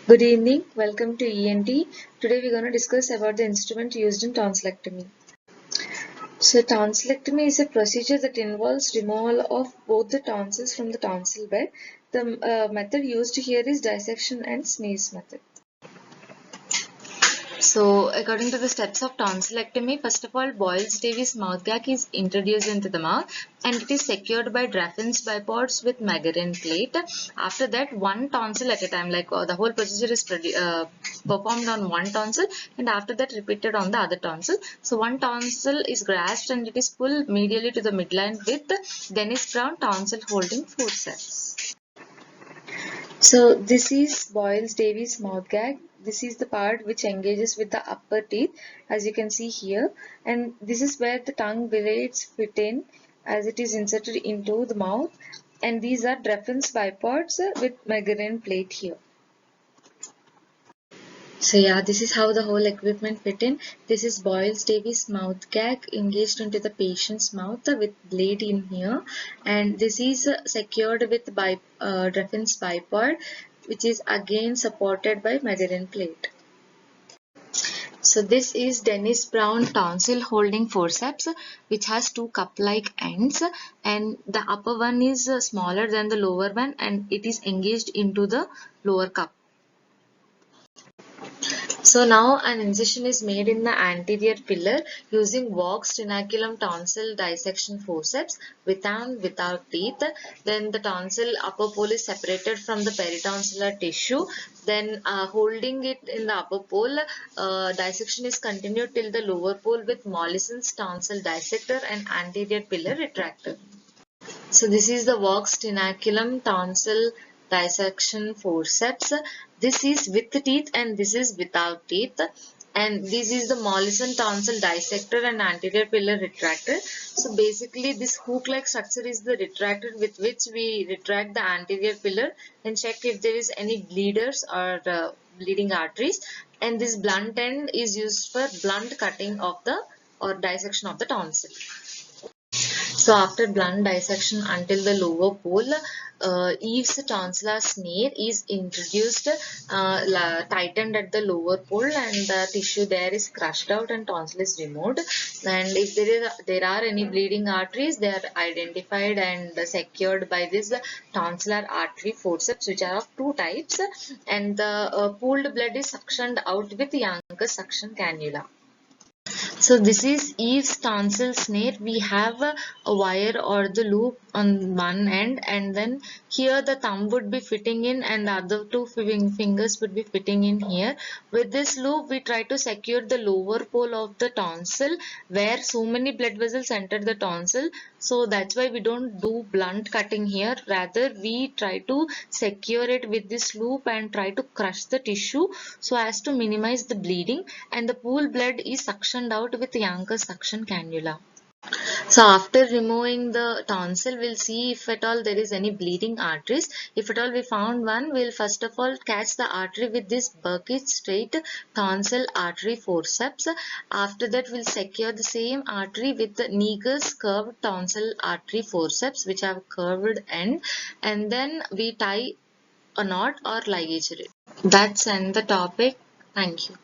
Good evening, welcome to ENT. Today we're going to discuss about the instrument used in tonsillectomy. So tonsillectomy is a procedure that involves removal of both the tonsils from the tonsil bed. The method used here is dissection and sneeze method. So, according to the steps of tonsillectomy, first of all, Boyles-Davis mouth gag is introduced into the mouth and it is secured by Draffin's bipods with Magarin plate. After that, one tonsil at a time, the whole procedure is performed on one tonsil and after that repeated on the other tonsil. So, one tonsil is grasped and it is pulled medially to the midline with Dennis Brown tonsil holding forceps. So this is Boyles-Davis mouth gag. This is the part which engages with the upper teeth, as you can see here, and this is where the tongue blades fit in as it is inserted into the mouth, and these are Draffin's bipods with Magarin plate here. So yeah, this is how the whole equipment fit in. This is Boyles-Davis mouth gag engaged into the patient's mouth with blade in here, and this is secured with Draffin's bipod, which is again supported by Magarin plate. So this is Dennis Brown tonsil holding forceps, which has two cup-like ends, and the upper one is smaller than the lower one, and it is engaged into the lower cup. So now an incision is made in the anterior pillar using Vox tenaculum tonsil dissection forceps with and without teeth. Then the tonsil upper pole is separated from the peritonsillar tissue. Then holding it in the upper pole, dissection is continued till the lower pole with Mollison's tonsil dissector and anterior pillar retractor. So this is the Vox tenaculum tonsil dissection forceps. This is with teeth and this is without teeth. And this is the Mollison tonsil dissector and anterior pillar retractor. So basically this hook-like structure is the retractor with which we retract the anterior pillar and check if there is any bleeders or bleeding arteries. And this blunt end is used for blunt cutting of the or dissection of the tonsil. So after blunt dissection until the lower pole, Eve's tonsillar snare is introduced, tightened at the lower pole, and the tissue there is crushed out and tonsil is removed. And if there are any bleeding arteries, they are identified and secured by this tonsillar artery forceps, which are of two types, and the pooled blood is suctioned out with Young's suction cannula. So this is Eve's tonsil snare. We have a wire or the loop on one end, and then here the thumb would be fitting in and the other two fingers would be fitting in here. With this loop we try to secure the lower pole of the tonsil where so many blood vessels enter the tonsil. So that's why we don't do blunt cutting here. Rather we try to secure it with this loop and try to crush the tissue so as to minimize the bleeding, and the pool blood is suctioned out with Young's suction cannula. So after removing the tonsil, we'll see if at all there is any bleeding arteries. If at all we found one, we'll first of all catch the artery with this Burkitt straight tonsil artery forceps. After that, we'll secure the same artery with the Neger's curved tonsil artery forceps, which have curved end, and then we tie a knot or ligature it. That's end the topic. Thank you.